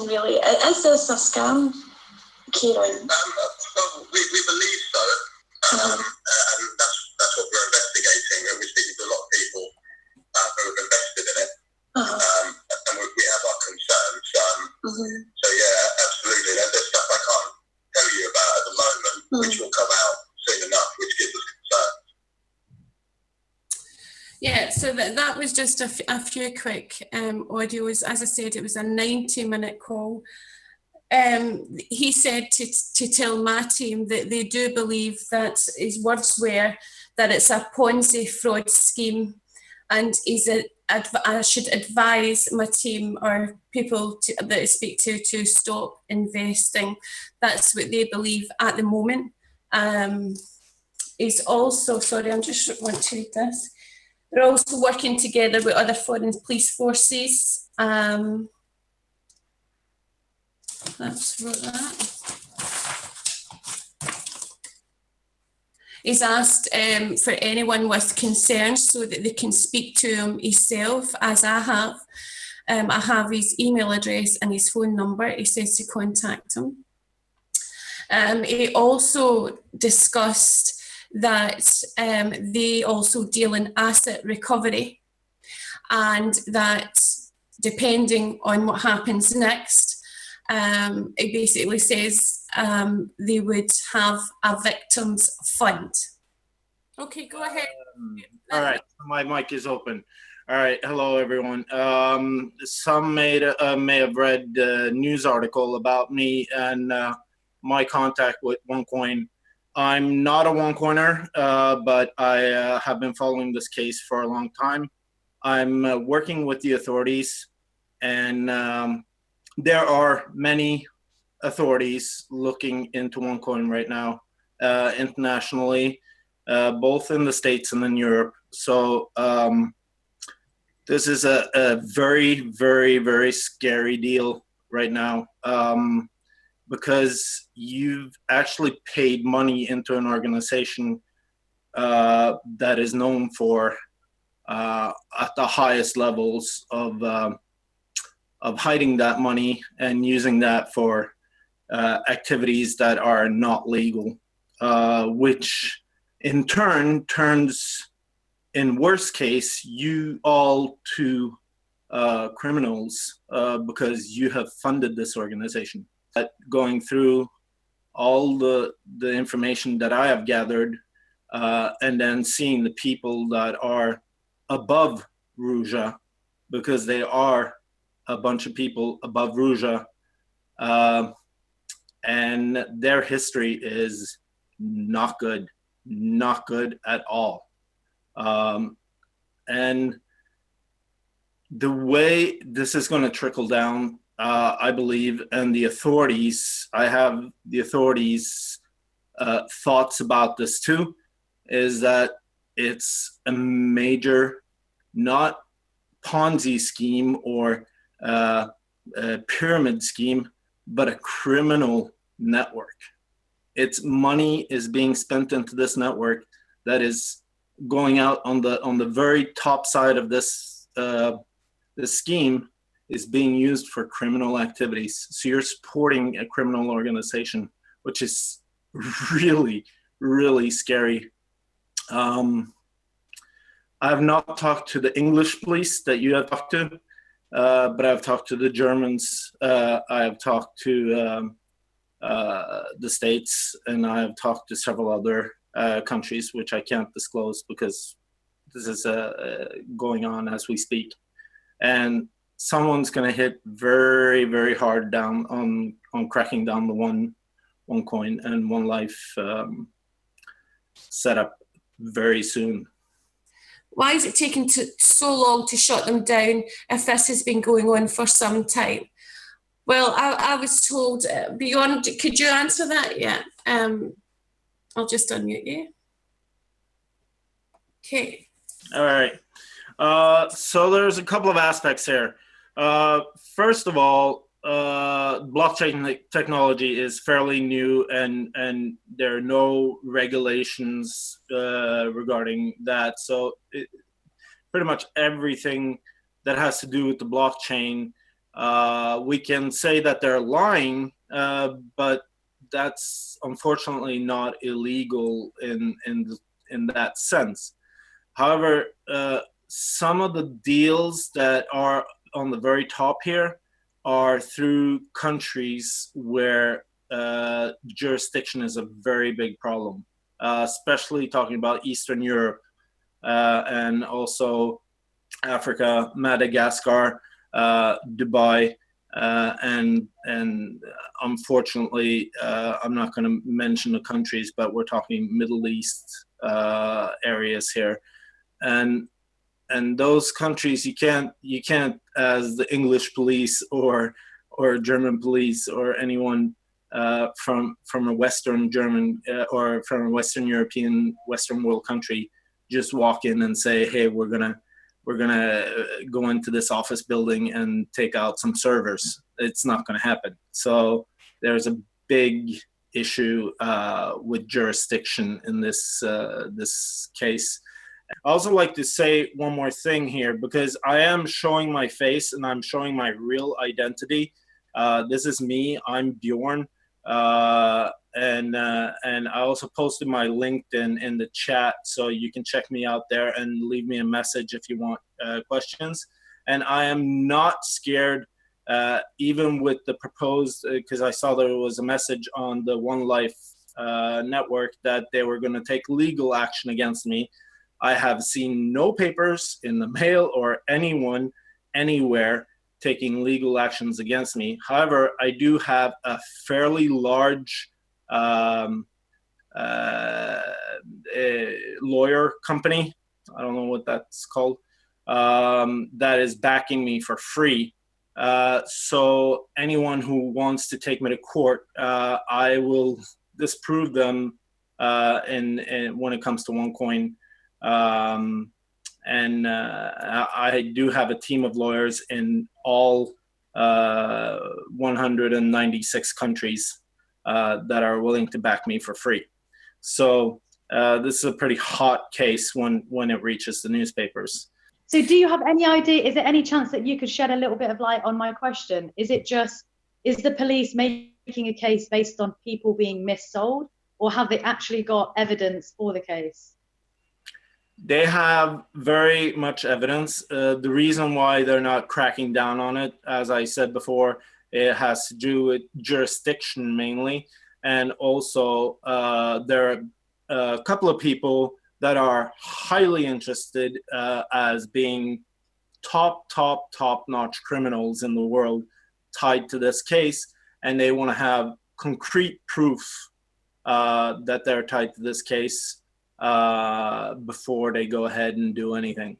investigation, really. Is this a scam, Kieron? We believe so, and that's what we're investigating. We're speaking to a lot of people who have invested in it, and we have our concerns. So yeah, absolutely. There's stuff I can't tell you about at the moment, which will come out soon enough, which gives us concerns. Yeah, so that was just a few quick audios. As I said, it was a 90-minute call. He said to tell my team that they do believe that his words were that it's a Ponzi fraud scheme, and I should advise my team or people that I speak to stop investing. That's what they believe at the moment. He's also, sorry, I just want to read this. They're also working together with other foreign police forces. Let's wrote that. He's asked for anyone with concerns so that they can speak to him himself, as I have. I have his email address and his phone number. He says to contact him. He also discussed that they also deal in asset recovery, and that depending on what happens next, it basically says they would have a victims fund. Okay, go ahead. All right, my mic is open. All right, hello everyone. Some may have read the news article about me and my contact with OneCoin. I'm not a OneCoiner, but I have been following this case for a long time. I'm working with the authorities, and there are many authorities looking into OneCoin right now, internationally, both in the States and in Europe. So this is a very, very, very scary deal right now. Because you've actually paid money into an organization that is known for at the highest levels of hiding that money and using that for activities that are not legal, which in turn turns, in worst case, you all to criminals because you have funded this organization. Going through all the information that I have gathered, and then seeing the people that are above Ruja, because they are a bunch of people above Ruja, and their history is not good at all. And the way this is going to trickle down, I believe, and the authorities, I have the authorities' thoughts about this too, is that it's a major, not Ponzi scheme or a pyramid scheme, but a criminal network. Its money is being spent into this network that is going out on the very top side of this scheme, is being used for criminal activities. So you're supporting a criminal organization, which is really, really scary. I have not talked to the English police that you have talked to, but I've talked to the Germans. I have talked to the States, and I have talked to several other countries, which I can't disclose because this is going on as we speak. And someone's going to hit very, very hard down on cracking down the OneCoin and One Life setup very soon. Why is it taking so long to shut them down if this has been going on for some time? Well, I was told, beyond, could you answer that? Yeah. I'll just unmute you. Okay. All right. So there's a couple of aspects here. First of all, blockchain technology is fairly new, and there are no regulations regarding that. So pretty much everything that has to do with the blockchain We can say that they're lying, but that's unfortunately not illegal in that sense. However, some of the deals that are on the very top here are through countries where jurisdiction is a very big problem, especially talking about Eastern Europe and also Africa, Madagascar, Dubai, and unfortunately, I'm not going to mention the countries, but we're talking Middle East areas here, and those countries you can't as the English police or German police or anyone from a Western German or from a Western European, Western world country just walk in and say, hey, we're gonna go into this office building and take out some servers. It's not gonna happen. So there's a big issue with jurisdiction in this case. I also like to say one more thing here, because I am showing my face and I'm showing my real identity. This is me. I'm Bjorn. And I also posted my LinkedIn in the chat, so you can check me out there and leave me a message if you want questions. And I am not scared, even with the proposed, because I saw there was a message on the One Life network that they were going to take legal action against me. I have seen no papers in the mail or anyone anywhere taking legal actions against me. However, I do have a fairly large lawyer company, I don't know what that's called, that is backing me for free. So anyone who wants to take me to court, I will disprove them when it comes to OneCoin. And I do have a team of lawyers in all 196 countries that are willing to back me for free. So this is a pretty hot case when it reaches the newspapers. So do you have any idea, is there any chance that you could shed a little bit of light on my question? Is the police making a case based on people being missold, or have they actually got evidence for the case? They have very much evidence. The reason why they're not cracking down on it, as I said before, it has to do with jurisdiction mainly. And also there are a couple of people that are highly interested as being top-notch criminals in the world tied to this case. And they want to have concrete proof that they're tied to this case before they go ahead and do anything.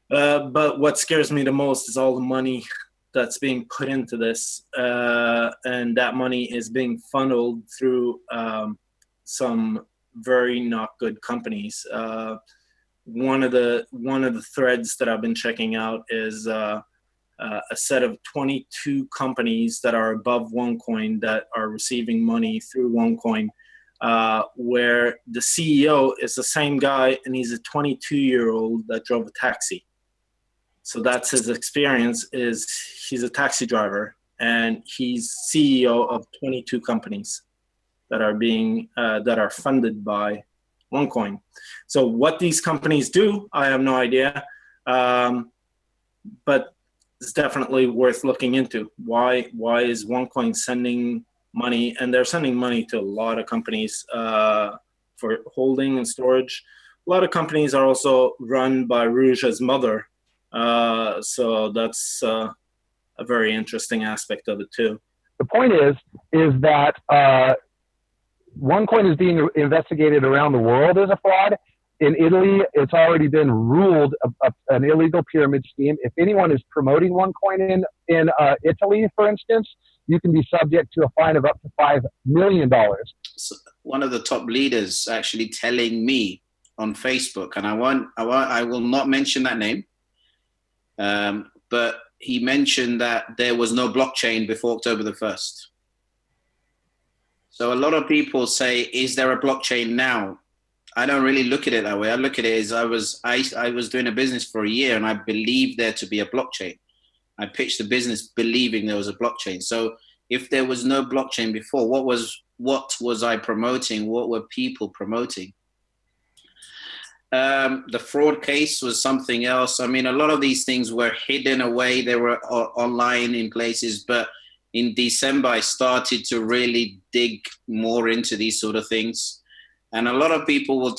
But what scares me the most is all the money that's being put into this, and that money is being funneled through some very not good companies. One of the threads that I've been checking out is a set of 22 companies that are above OneCoin that are receiving money through OneCoin. Where the CEO is the same guy, and he's a 22-year-old that drove a taxi. So that's his experience, is he's a taxi driver, and he's CEO of 22 companies that are funded by OneCoin. So what these companies do, I have no idea, but it's definitely worth looking into. Why is OneCoin sending money? And they're sending money to a lot of companies for holding and storage. A lot of companies are also run by Rouge's mother. So that's a very interesting aspect of it too. The point is that OneCoin is being investigated around the world as a fraud. In Italy, it's already been ruled an illegal pyramid scheme. If anyone is promoting OneCoin in Italy, for instance, you can be subject to a fine of up to $5 million. So one of the top leaders actually telling me on Facebook, and I will not mention that name, but he mentioned that there was no blockchain before October the 1st. So a lot of people say, is there a blockchain now? I don't really look at it that way. I look at it as I was doing a business for a year, and I believed there to be a blockchain. I pitched the business believing there was a blockchain. So if there was no blockchain before, what was I promoting? What were people promoting? The fraud case was something else. I mean, a lot of these things were hidden away. They were online in places, but in December, I started to really dig more into these sort of things. And a lot of people will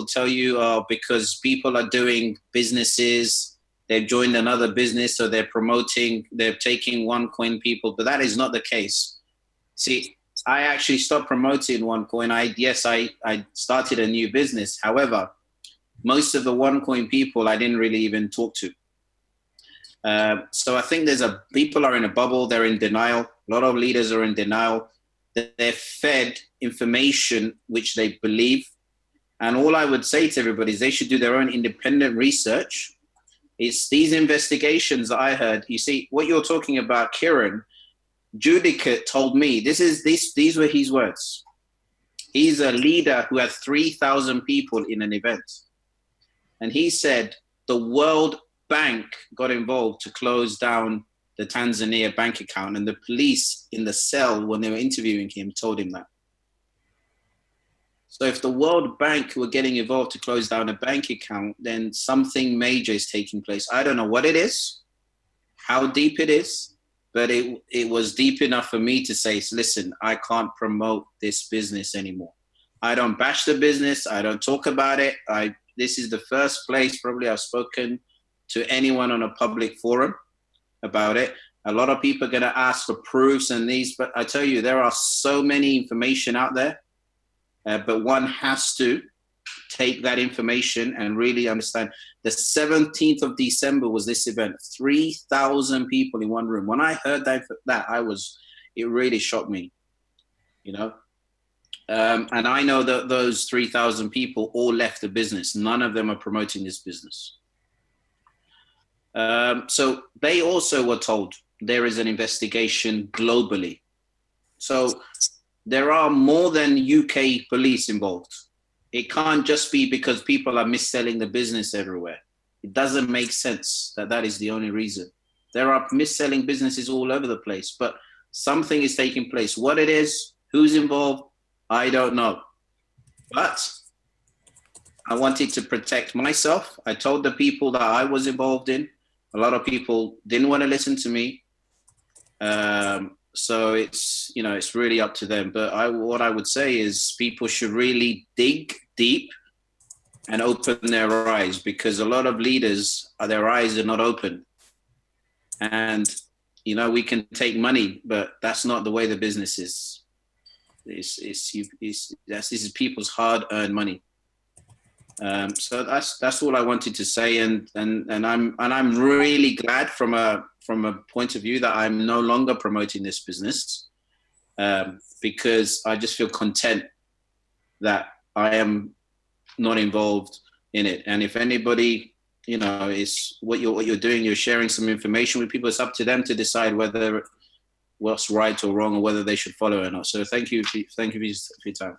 tell you, because people are doing businesses, they've joined another business, so they're taking OneCoin people, but that is not the case. See, I actually stopped promoting OneCoin. I started a new business. However, most of the OneCoin people I didn't really even talk to. So I think people are in a bubble, they're in denial. A lot of leaders are in denial. They're fed information which they believe. And all I would say to everybody is they should do their own independent research. It's these investigations that I heard. You see, what you're talking about, Kieron, Judicate told me, these were his words. He's a leader who had 3,000 people in an event. And he said the World Bank got involved to close down the Tanzania bank account, and the police in the cell when they were interviewing him told him that. So if the World Bank were getting involved to close down a bank account, then something major is taking place. I don't know what it is, how deep it is, but it was deep enough for me to say, listen, I can't promote this business anymore. I don't bash the business. I don't talk about it. This is the first place probably I've spoken to anyone on a public forum about it. A lot of people are going to ask for proofs and these, but I tell you, there are so many information out there, but one has to take that information and really understand. The 17th of December was this event, 3,000 people in one room. When I heard that it really shocked me, you know? And I know that those 3,000 people all left the business. None of them are promoting this business. So they also were told there is an investigation globally. So there are more than UK police involved. It can't just be because people are mis-selling the business everywhere. It doesn't make sense that is the only reason. There are mis-selling businesses all over the place, but something is taking place. What it is, who's involved, I don't know. But I wanted to protect myself. I told the people that I was involved in. A lot of people didn't want to listen to me. So it's really up to them. But what I would say is people should really dig deep and open their eyes, because a lot of leaders, their eyes are not open. And, we can take money, but that's not the way the business is. This is people's hard-earned money. So that's all I wanted to say, and I'm really glad from a point of view that I'm no longer promoting this business, because I just feel content that I am not involved in it. And if anybody, is what you're doing, you're sharing some information with people. It's up to them to decide whether what's right or wrong, or whether they should follow or not. So thank you for your time.